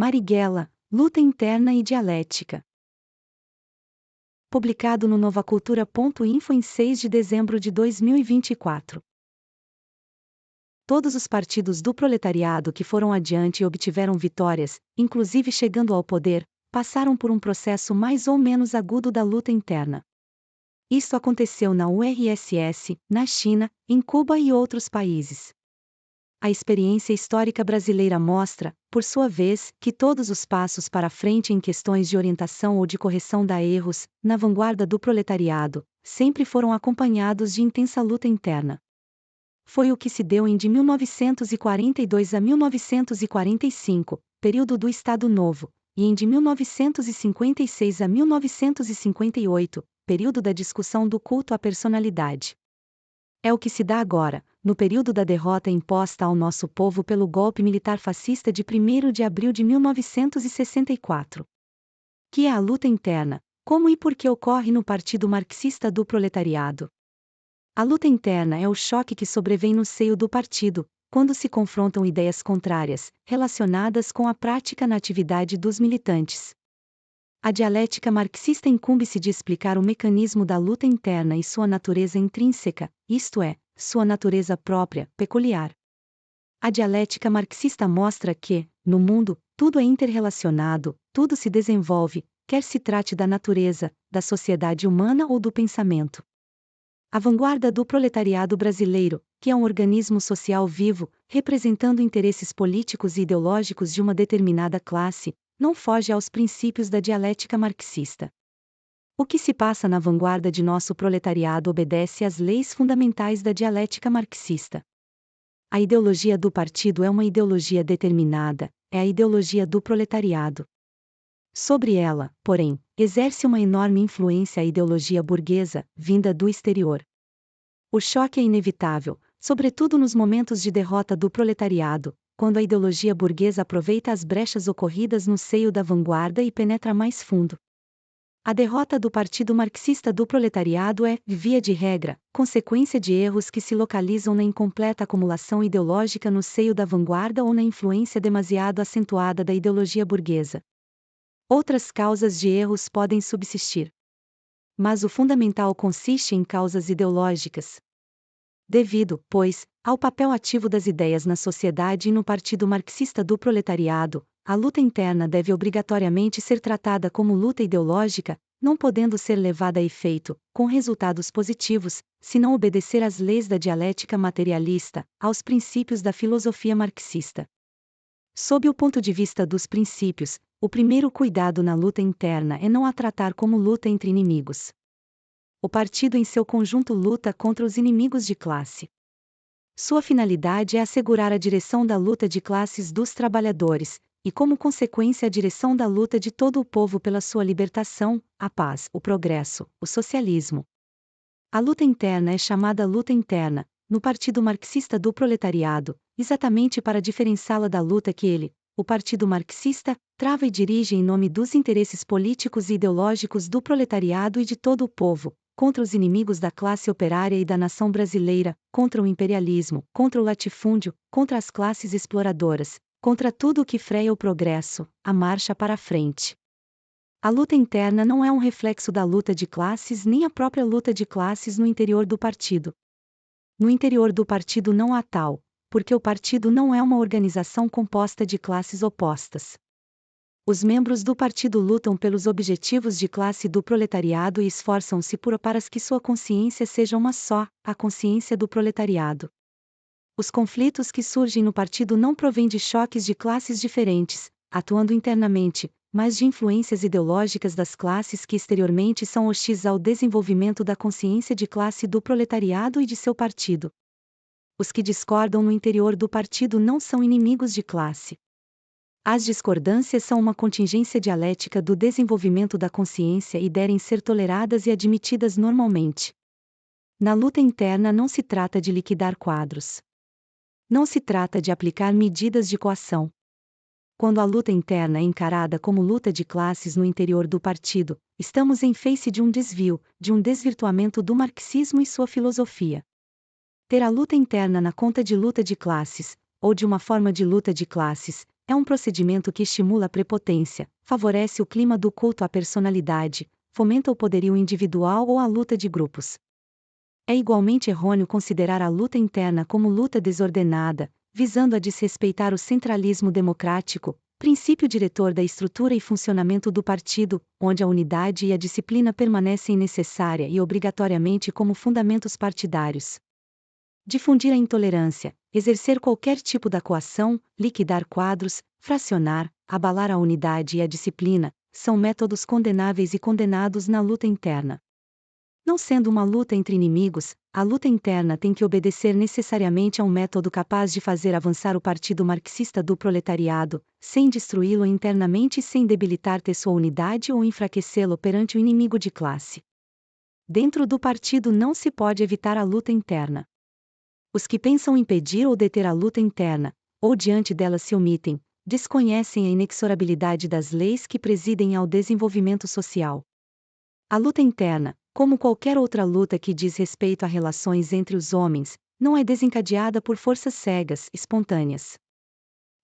Marighella, Luta Interna e Dialética. Publicado no novacultura.info em 6 de dezembro de 2024. Todos os partidos do proletariado que foram adiante e obtiveram vitórias, inclusive chegando ao poder, passaram por um processo mais ou menos agudo da luta interna. Isso aconteceu na URSS, na China, em Cuba e outros países. A experiência histórica brasileira mostra, por sua vez, que todos os passos para frente em questões de orientação ou de correção de erros, na vanguarda do proletariado, sempre foram acompanhados de intensa luta interna. Foi o que se deu de 1942 a 1945, período do Estado Novo, e de 1956 a 1958, período da discussão do culto à personalidade. É o que se dá agora, no período da derrota imposta ao nosso povo pelo golpe militar fascista de 1º de abril de 1964. Que é a luta interna, como e por que ocorre no Partido Marxista do Proletariado. A luta interna é o choque que sobrevém no seio do partido, quando se confrontam ideias contrárias, relacionadas com a prática na atividade dos militantes. A dialética marxista incumbe-se de explicar o mecanismo da luta interna e sua natureza intrínseca, isto é, sua natureza própria, peculiar. A dialética marxista mostra que, no mundo, tudo é interrelacionado, tudo se desenvolve, quer se trate da natureza, da sociedade humana ou do pensamento. A vanguarda do proletariado brasileiro, que é um organismo social vivo, representando interesses políticos e ideológicos de uma determinada classe, não foge aos princípios da dialética marxista. O que se passa na vanguarda de nosso proletariado obedece às leis fundamentais da dialética marxista. A ideologia do partido é uma ideologia determinada, é a ideologia do proletariado. Sobre ela, porém, exerce uma enorme influência a ideologia burguesa, vinda do exterior. O choque é inevitável, sobretudo nos momentos de derrota do proletariado, quando a ideologia burguesa aproveita as brechas ocorridas no seio da vanguarda e penetra mais fundo. A derrota do Partido Marxista do Proletariado é, via de regra, consequência de erros que se localizam na incompleta acumulação ideológica no seio da vanguarda ou na influência demasiado acentuada da ideologia burguesa. Outras causas de erros podem subsistir. Mas o fundamental consiste em causas ideológicas. Devido, pois, ao papel ativo das ideias na sociedade e no Partido Marxista do Proletariado, a luta interna deve obrigatoriamente ser tratada como luta ideológica, não podendo ser levada a efeito, com resultados positivos, se não obedecer às leis da dialética materialista, aos princípios da filosofia marxista. Sob o ponto de vista dos princípios, o primeiro cuidado na luta interna é não a tratar como luta entre inimigos. O partido em seu conjunto luta contra os inimigos de classe. Sua finalidade é assegurar a direção da luta de classes dos trabalhadores, e como consequência a direção da luta de todo o povo pela sua libertação, a paz, o progresso, o socialismo. A luta interna é chamada luta interna, no Partido Marxista do Proletariado, exatamente para diferenciá-la da luta que ele, o Partido Marxista, trava e dirige em nome dos interesses políticos e ideológicos do proletariado e de todo o povo, contra os inimigos da classe operária e da nação brasileira, contra o imperialismo, contra o latifúndio, contra as classes exploradoras, contra tudo o que freia o progresso, a marcha para a frente. A luta interna não é um reflexo da luta de classes nem a própria luta de classes no interior do partido. No interior do partido não há tal, porque o partido não é uma organização composta de classes opostas. Os membros do partido lutam pelos objetivos de classe do proletariado e esforçam-se para que sua consciência seja uma só, a consciência do proletariado. Os conflitos que surgem no partido não provêm de choques de classes diferentes, atuando internamente, mas de influências ideológicas das classes que exteriormente são hostis ao desenvolvimento da consciência de classe do proletariado e de seu partido. Os que discordam no interior do partido não são inimigos de classe. As discordâncias são uma contingência dialética do desenvolvimento da consciência e devem ser toleradas e admitidas normalmente. Na luta interna não se trata de liquidar quadros. Não se trata de aplicar medidas de coação. Quando a luta interna é encarada como luta de classes no interior do partido, estamos em face de um desvio, de um desvirtuamento do marxismo e sua filosofia. Ter a luta interna na conta de luta de classes, ou de uma forma de luta de classes, é um procedimento que estimula a prepotência, favorece o clima do culto à personalidade, fomenta o poderio individual ou a luta de grupos. É igualmente errôneo considerar a luta interna como luta desordenada, visando a desrespeitar o centralismo democrático, princípio diretor da estrutura e funcionamento do partido, onde a unidade e a disciplina permanecem necessária e obrigatoriamente como fundamentos partidários. Difundir a intolerância, exercer qualquer tipo da coação, liquidar quadros, fracionar, abalar a unidade e a disciplina, são métodos condenáveis e condenados na luta interna. Não sendo uma luta entre inimigos, a luta interna tem que obedecer necessariamente a um método capaz de fazer avançar o partido marxista do proletariado, sem destruí-lo internamente e sem debilitar-te sua unidade ou enfraquecê-lo perante o inimigo de classe. Dentro do partido não se pode evitar a luta interna. Os que pensam impedir ou deter a luta interna, ou diante dela se omitem, desconhecem a inexorabilidade das leis que presidem ao desenvolvimento social. A luta interna, como qualquer outra luta que diz respeito a relações entre os homens, não é desencadeada por forças cegas, espontâneas.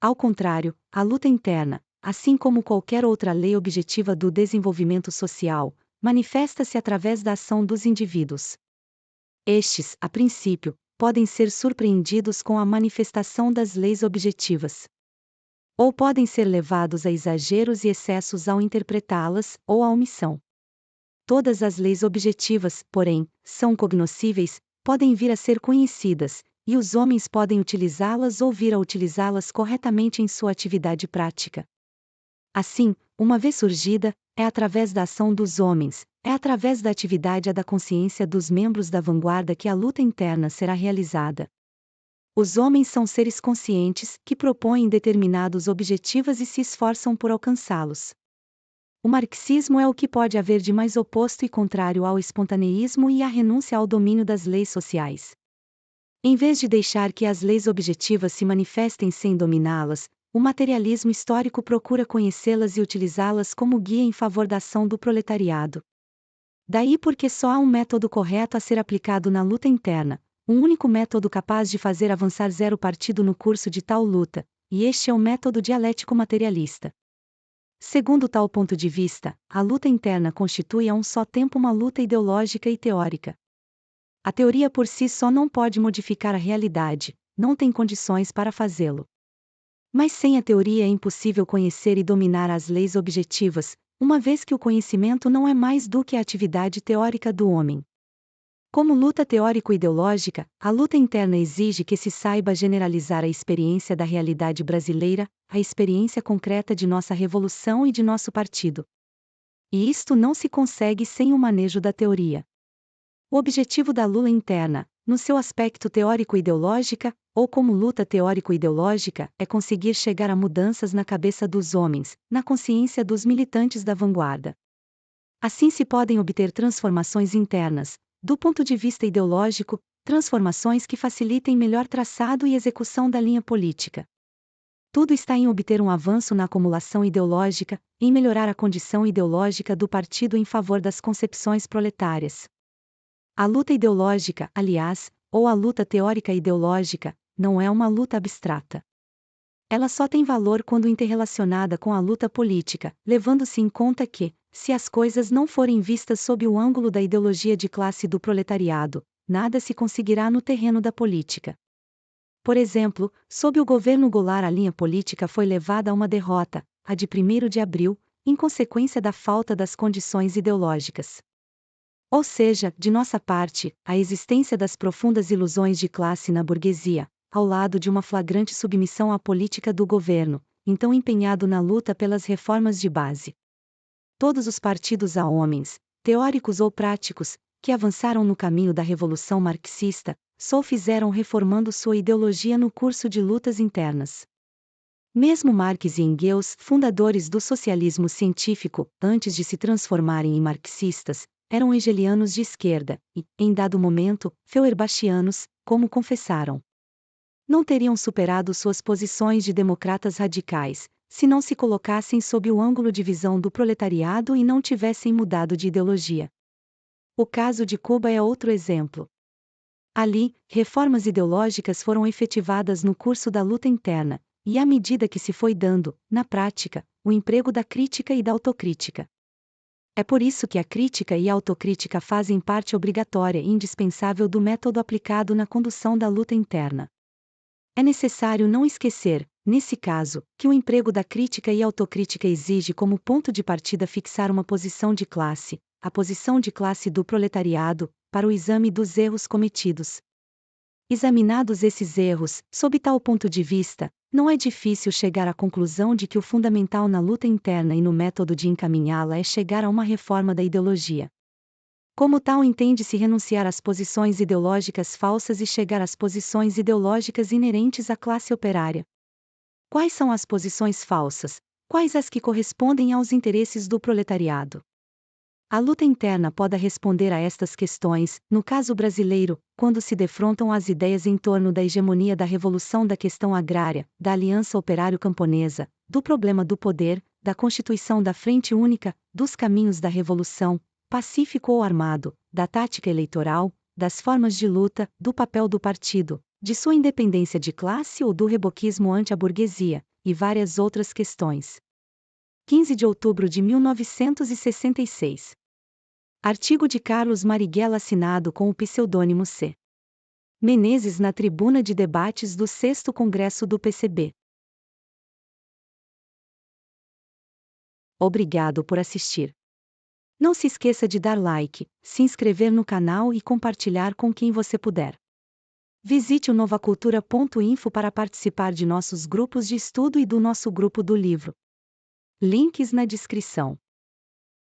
Ao contrário, a luta interna, assim como qualquer outra lei objetiva do desenvolvimento social, manifesta-se através da ação dos indivíduos. Estes, a princípio, podem ser surpreendidos com a manifestação das leis objetivas. Ou podem ser levados a exageros e excessos ao interpretá-las, ou à omissão. Todas as leis objetivas, porém, são cognoscíveis, podem vir a ser conhecidas, e os homens podem utilizá-las ou vir a utilizá-las corretamente em sua atividade prática. Assim, uma vez surgida, é através da ação dos homens, é através da atividade e da consciência dos membros da vanguarda que a luta interna será realizada. Os homens são seres conscientes, que propõem determinados objetivos e se esforçam por alcançá-los. O marxismo é o que pode haver de mais oposto e contrário ao espontaneísmo e à renúncia ao domínio das leis sociais. Em vez de deixar que as leis objetivas se manifestem sem dominá-las, o materialismo histórico procura conhecê-las e utilizá-las como guia em favor da ação do proletariado. Daí porque só há um método correto a ser aplicado na luta interna, um único método capaz de fazer avançar zero partido no curso de tal luta, e este é o método dialético materialista. Segundo tal ponto de vista, a luta interna constitui a um só tempo uma luta ideológica e teórica. A teoria por si só não pode modificar a realidade, não tem condições para fazê-lo. Mas sem a teoria é impossível conhecer e dominar as leis objetivas, uma vez que o conhecimento não é mais do que a atividade teórica do homem. Como luta teórico-ideológica, a luta interna exige que se saiba generalizar a experiência da realidade brasileira, a experiência concreta de nossa revolução e de nosso partido. E isto não se consegue sem o manejo da teoria. O objetivo da luta interna, no seu aspecto teórico-ideológica, ou como luta teórico-ideológica, é conseguir chegar a mudanças na cabeça dos homens, na consciência dos militantes da vanguarda. Assim se podem obter transformações internas, do ponto de vista ideológico, transformações que facilitem melhor traçado e execução da linha política. Tudo está em obter um avanço na acumulação ideológica, em melhorar a condição ideológica do partido em favor das concepções proletárias. A luta ideológica, aliás, ou a luta teórica ideológica, não é uma luta abstrata. Ela só tem valor quando interrelacionada com a luta política, levando-se em conta que, se as coisas não forem vistas sob o ângulo da ideologia de classe do proletariado, nada se conseguirá no terreno da política. Por exemplo, sob o governo Goulart a linha política foi levada a uma derrota, a de 1º de abril, em consequência da falta das condições ideológicas. Ou seja, de nossa parte, a existência das profundas ilusões de classe na burguesia, ao lado de uma flagrante submissão à política do governo, então empenhado na luta pelas reformas de base. Todos os partidos há homens, teóricos ou práticos, que avançaram no caminho da revolução marxista, só o fizeram reformando sua ideologia no curso de lutas internas. Mesmo Marx e Engels, fundadores do socialismo científico, antes de se transformarem em marxistas, eram hegelianos de esquerda, e, em dado momento, feuerbachianos, como confessaram. Não teriam superado suas posições de democratas radicais, se não se colocassem sob o ângulo de visão do proletariado e não tivessem mudado de ideologia. O caso de Cuba é outro exemplo. Ali, reformas ideológicas foram efetivadas no curso da luta interna, e à medida que se foi dando, na prática, o emprego da crítica e da autocrítica. É por isso que a crítica e a autocrítica fazem parte obrigatória e indispensável do método aplicado na condução da luta interna. É necessário não esquecer, nesse caso, que o emprego da crítica e autocrítica exige como ponto de partida fixar uma posição de classe, a posição de classe do proletariado, para o exame dos erros cometidos. Examinados esses erros, sob tal ponto de vista, não é difícil chegar à conclusão de que o fundamental na luta interna e no método de encaminhá-la é chegar a uma reforma da ideologia. Como tal, entende-se renunciar às posições ideológicas falsas e chegar às posições ideológicas inerentes à classe operária. Quais são as posições falsas? Quais as que correspondem aos interesses do proletariado? A luta interna pode responder a estas questões, no caso brasileiro, quando se defrontam as ideias em torno da hegemonia da revolução, da questão agrária, da aliança operário-camponesa, do problema do poder, da constituição da Frente Única, dos caminhos da revolução, pacífico ou armado, da tática eleitoral, das formas de luta, do papel do partido, de sua independência de classe ou do reboquismo ante a burguesia, e várias outras questões. 15 de outubro de 1966. Artigo de Carlos Marighella assinado com o pseudônimo C. Menezes na tribuna de debates do 6º Congresso do PCB. Obrigado por assistir. Não se esqueça de dar like, se inscrever no canal e compartilhar com quem você puder. Visite o novacultura.info para participar de nossos grupos de estudo e do nosso grupo do livro. Links na descrição.